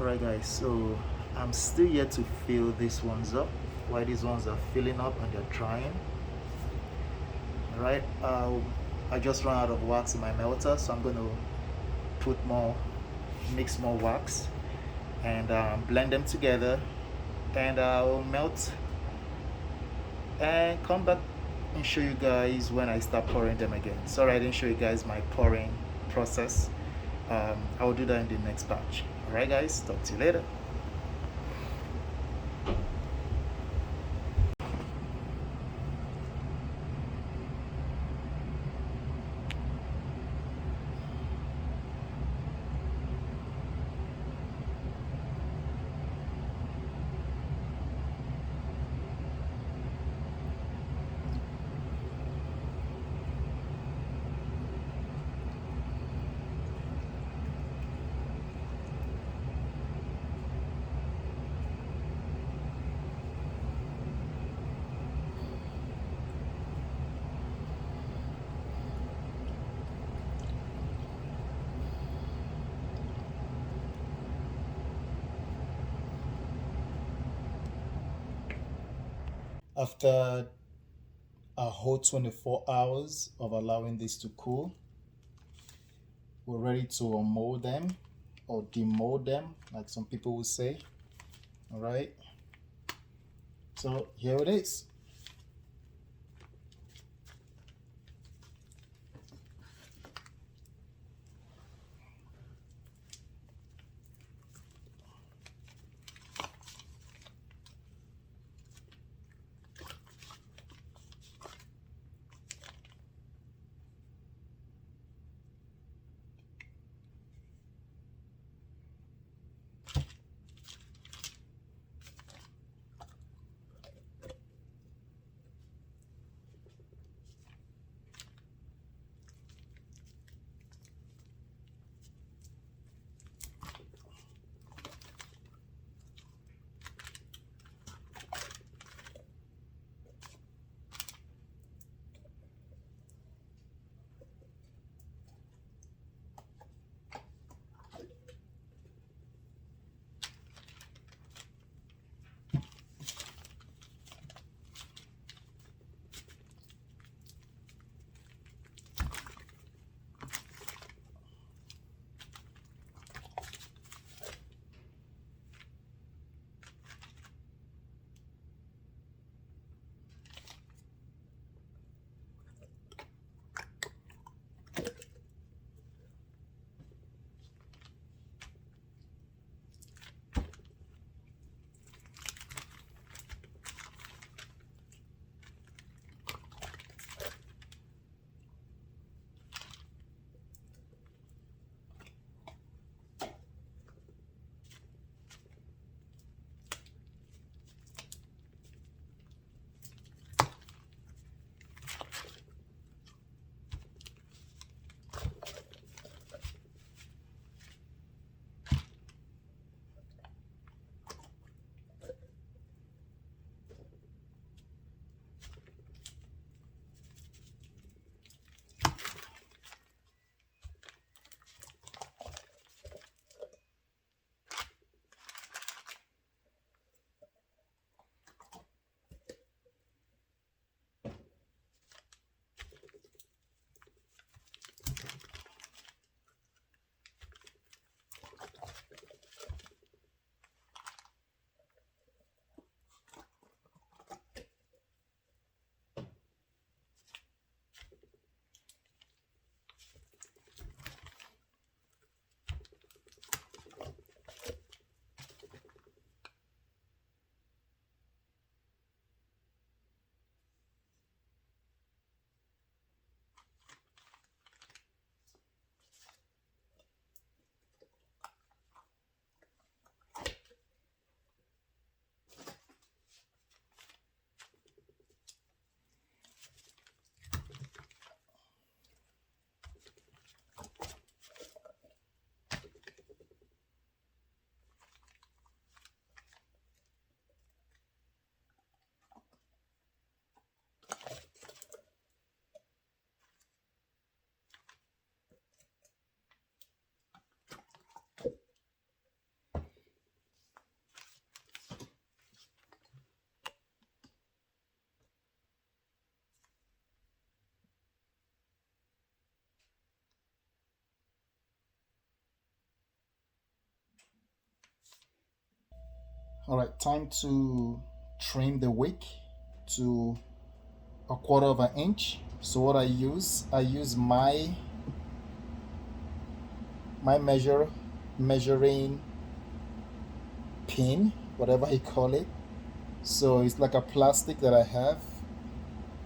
Alright guys, so I'm still yet to fill these ones up. While these ones are filling up and they're drying. Alright, I just ran out of wax in my melter, so I'm going to mix more wax and blend them together, and I'll melt and come back and show you guys when I start pouring them again. Sorry I didn't show you guys my pouring process. I will do that in the next batch. Alright guys, talk to you later. After a whole 24 hours of allowing this to cool, we're ready to unmold them or demold them, like some people would say. All right, so here it is. All right, time to trim the wick to 1/4 of an inch. So what I use my measuring pin, whatever you call it. So it's like a plastic that I have.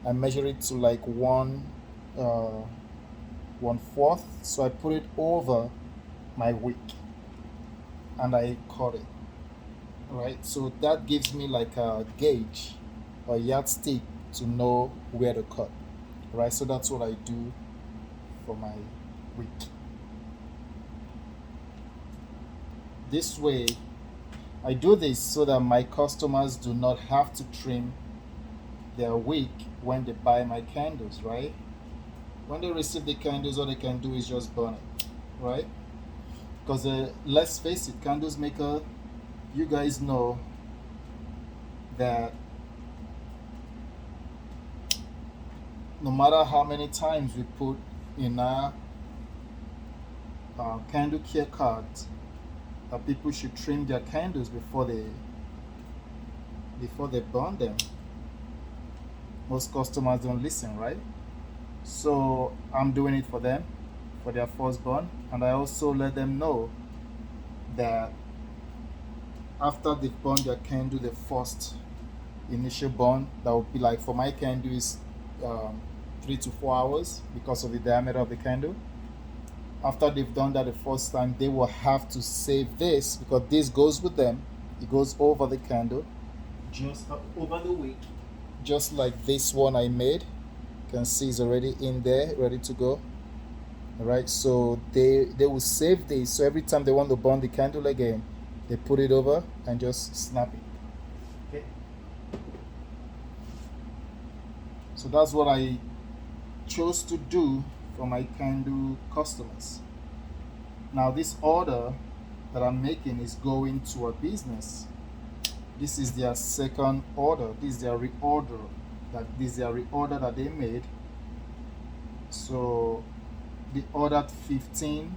I measure it to like uh, 1/4. So I put it over my wick and I cut it. Right. So that gives me like a gauge or yardstick to know where to cut. Right. So that's what I do for my wick. This way, I do this so that my customers do not have to trim their wick when they buy my candles, right? When they receive the candles, all they can do is just burn it, right? Because let's face it, candles maker, you guys know that no matter how many times we put in our candle care cards, that people should trim their candles before they burn them. Most customers don't listen, right? So I'm doing it for them, for their first burn, and I also let them know that after they've burned their candle, the first initial burn, that would be like for my candle is 3 to 4 hours because of the diameter of the candle. After they've done that the first time, they will have to save this because this goes with them. It goes over the candle, just over the wick, just like this one I made. You can see it's already in there, ready to go. All right, so they will save this. So every time they want to burn the candle again, they put it over and just snap it. Okay. So that's what I chose to do for my candle customers. Now this order that I'm making is going to a business. This is their second order. This is their reorder. This is their reorder that they made. So they ordered 15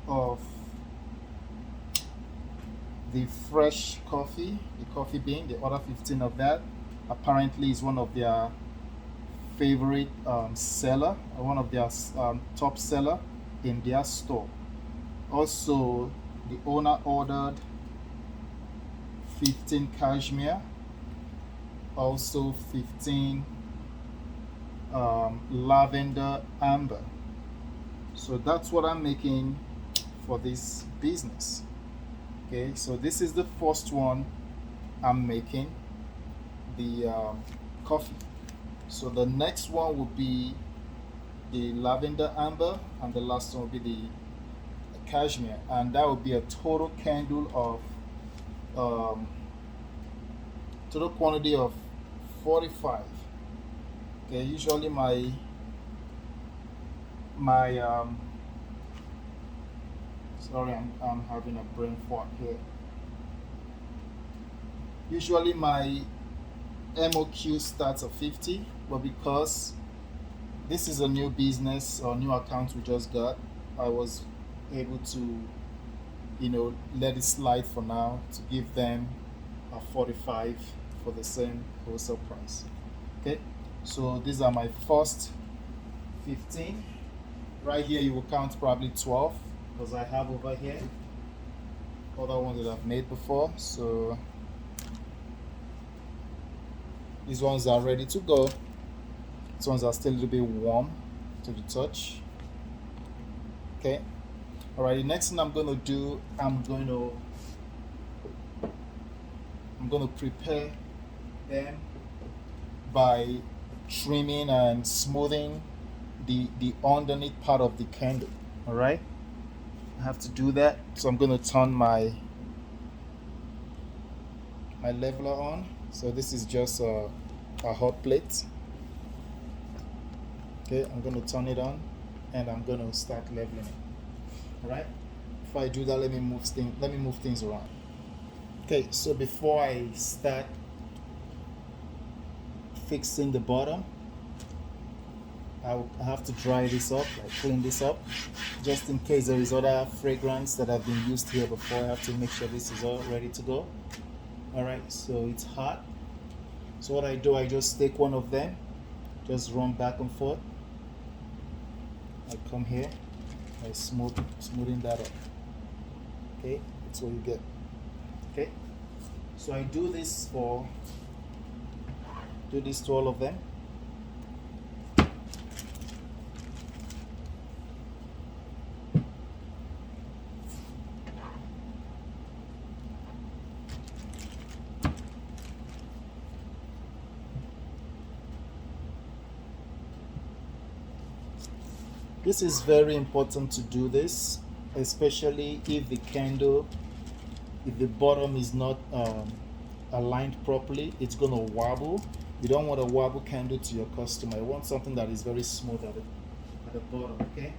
of the fresh coffee, the coffee bean. They ordered 15 of that. Apparently, it's one of their favorite seller, one of their top seller in their store. Also, the owner ordered 15 cashmere, also 15 lavender amber. So that's what I'm making for this business. Okay, so this is the first one I'm making, the coffee. So the next one will be the lavender amber, and the last one will be the cashmere, and that will be a total candle of total quantity of 45. Okay, usually my sorry, I'm having a brain fart here. Usually my MOQ starts at 50, but because this is a new business or new account we just got, I was able to, let it slide for now to give them a 45 for the same wholesale price. Okay, so these are my first 15. Right here you will count probably 12 because I have over here other ones that I've made before. So these ones are ready to go. These ones are still a little bit warm to the touch. Okay. All right. The next thing I'm going to do, I'm going to prepare them by trimming and smoothing the underneath part of the candle. All right. I have to do that. So I'm going to turn my leveler on. So this is just a hot plate. Okay, I'm going to turn it on and I'm going to start leveling it. All right. Before I do that, let me move things around. Okay, so before I start fixing the bottom, I have to dry this up, like clean this up, just in case there is other fragrance that have been used here before. I have to make sure this is all ready to go. All right, so it's hot. So what I do, I just take one of them, just run back and forth. I come here, I smoothing that up. Okay, that's what you get. Okay, so I do this to all of them. This is very important to do this, especially if the candle, if the bottom is not aligned properly, it's going to wobble. You don't want a wobble candle to your customer. You want something that is very smooth at the bottom, okay?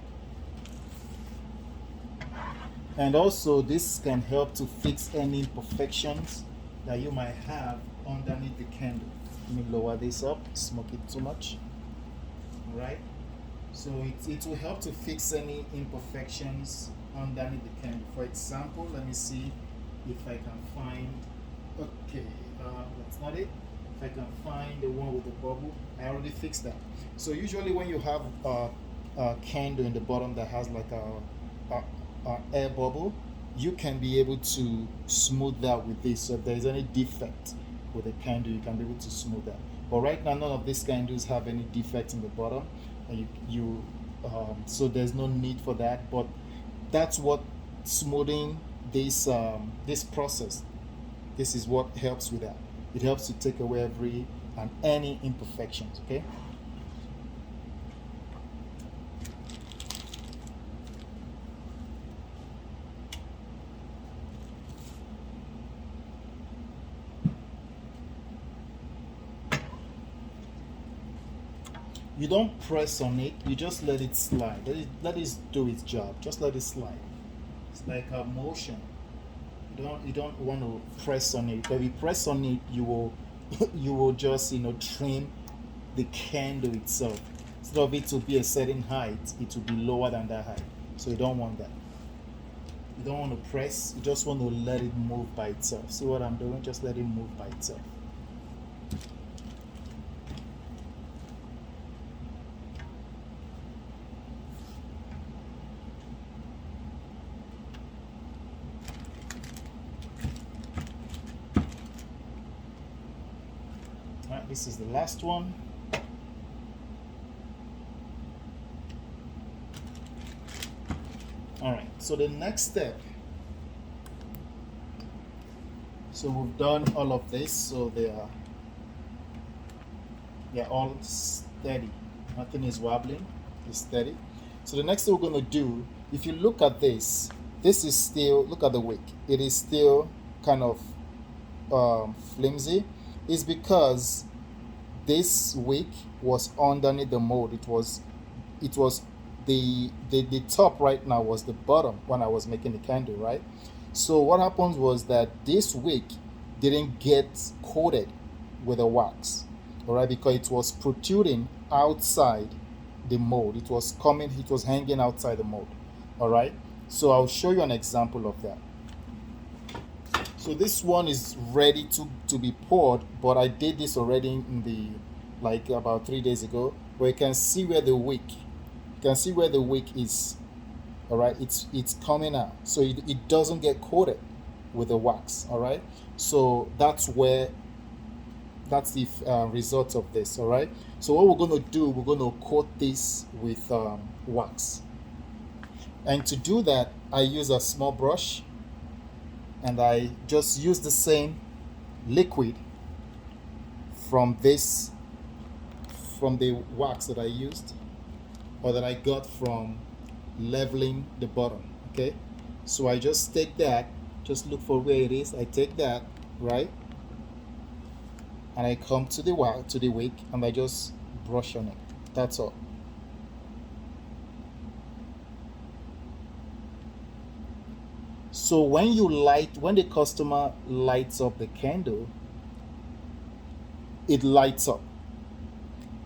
And also this can help to fix any imperfections that you might have underneath the candle. Let me lower this up, smoke it too much. All right? So it will help to fix any imperfections underneath the candle. For example, let me see if I can find, okay, that's not it. If I can find the one with the bubble, I already fixed that. So usually when you have a candle in the bottom that has like a air bubble, you can be able to smooth that with this. So if there is any defect with the candle, you can be able to smooth that. But right now, none of these candles have any defect in the bottom. So there's no need for that, but that's what smoothing this process, this is what helps with that. It helps to take away every and any imperfections. Okay, you don't press on it, you just let it slide. Let it do its job. Just let it slide. It's like a motion. You don't want to press on it. If you press on it, you will you will just trim the candle itself. Instead of it to be a certain height, it will be lower than that height. So you don't want that. You don't want to press, you just want to let it move by itself. See what I'm doing? Just let it move by itself. Alright, this is the last one. Alright, so the next step. So we've done all of this, so they're all steady. Nothing is wobbling, it's steady. So the next thing we're going to do, if you look at this is still, look at the wick. It is still kind of flimsy. Is because this wick was underneath the mold. It was the top right now was the bottom when I was making the candle, right? So what happens was that this wick didn't get coated with a wax, all right, because it was protruding outside the mold. It was hanging outside the mold, all right? So I'll show you an example of that. So this one is ready to be poured, but I did this already in like about 3 days ago, where you can see where the wick, is, all right? It's coming out, so it doesn't get coated with the wax, all right? So that's the result of this, all right? So what we're going to do, we're going to coat this with wax, and to do that, I use a small brush. And I just use the same liquid from the wax that I used, or that I got from leveling the bottom. Okay, so I just take that, just look for where it is. I take that, right, and I come to the wick, and I just brush on it. That's all. So when the customer lights up the candle, it lights up.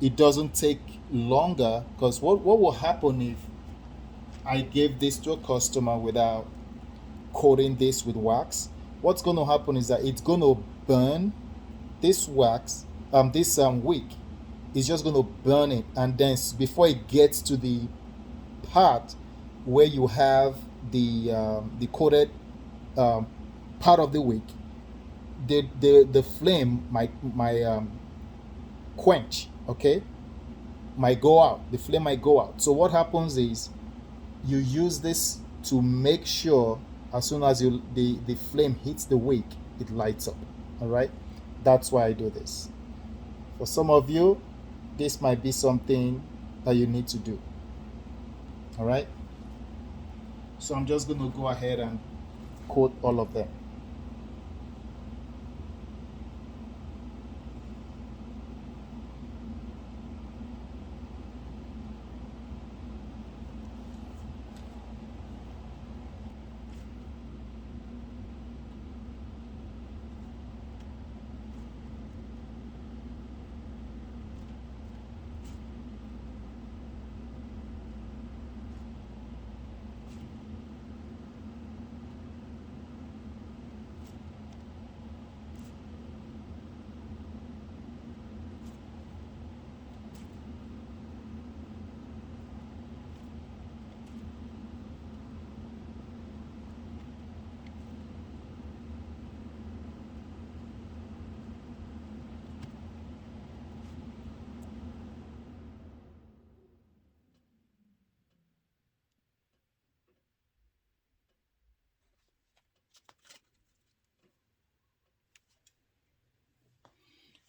It doesn't take longer, because what will happen if I gave this to a customer without coating this with wax? What's going to happen is that it's going to burn this wax, this wick is just going to burn it, and then before it gets to the part where you have the coated um, part of the wick, the flame might quench, okay, might go out. The flame might go out. So what happens is you use this to make sure as soon as the flame hits the wick, it lights up. All right, that's why I do this. For some of you, this might be something that you need to do. All right, so I'm just going to go ahead and coat all of them.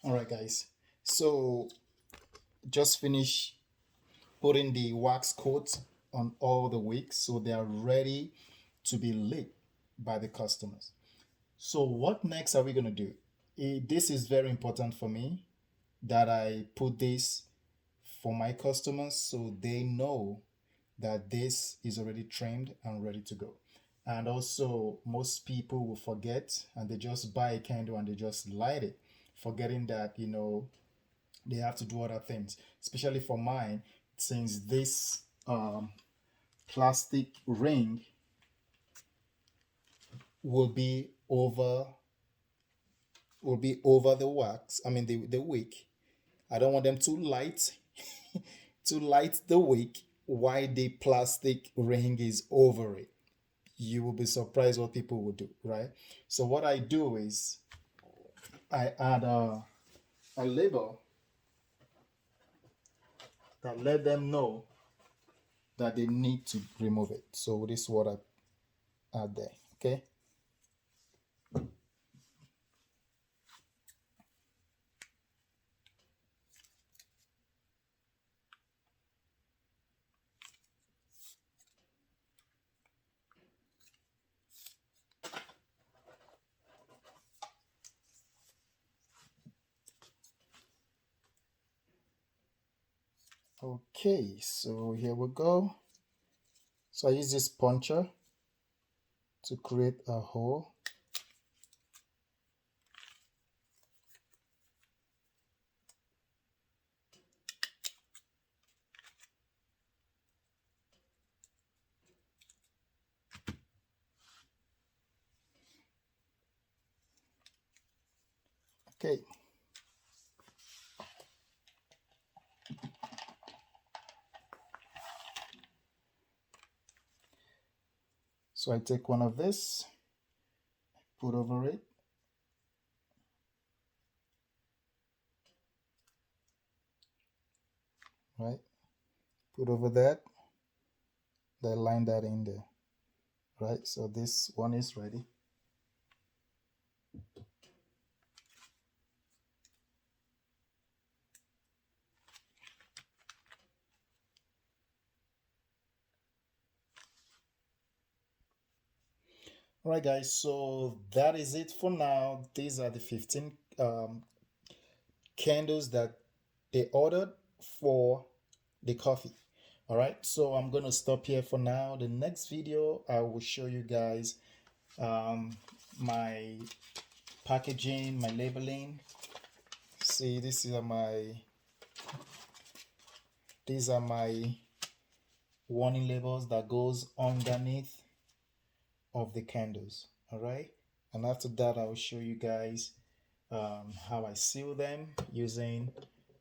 All right, guys, so just finish putting the wax coat on all the wicks so they are ready to be lit by the customers. So what next are we going to do? This is very important for me that I put this for my customers so they know that this is already trimmed and ready to go. And also, most people will forget and they just buy a candle and they just light it, forgetting that, they have to do other things, especially for mine, since this plastic ring will be over the wax, I mean the wick. I don't want them to light to light the wick while the plastic ring is over it. You will be surprised what people will do, right? So what I do is I add a label that let them know that they need to remove it. So this is what I add there. Okay. Okay, so here we go. So I use this puncher to create a hole. Okay. So I take one of this, put over it. Right? Put over that. Then line that in there. Right? So this one is ready. All right, guys, so that is it for now. These are the 15 candles that they ordered for the coffee. All right, so I'm gonna stop here for now. The next video I will show you guys my packaging, my labeling. See, this is my these are my warning labels that goes underneath of the candles. All right, and after that I will show you guys how I seal them using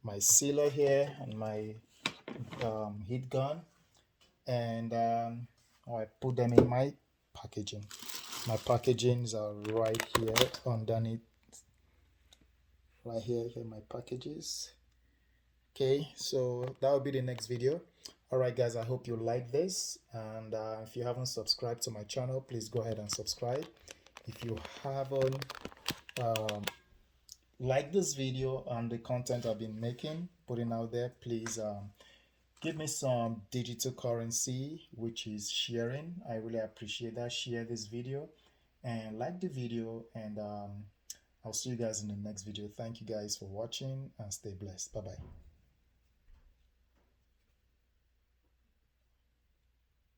my sealer here and my heat gun, and how I put them in my packaging. My packagings are right here underneath, right here my packages. Okay, so that will be the next video. All right guys, I hope you like this, and if you haven't subscribed to my channel, please go ahead and subscribe. If you haven't liked this video and the content I've been putting out there, please give me some digital currency, which is sharing. I really appreciate that. Share this video and like the video, and I'll see you guys in the next video. Thank you guys for watching, and stay blessed. Bye bye.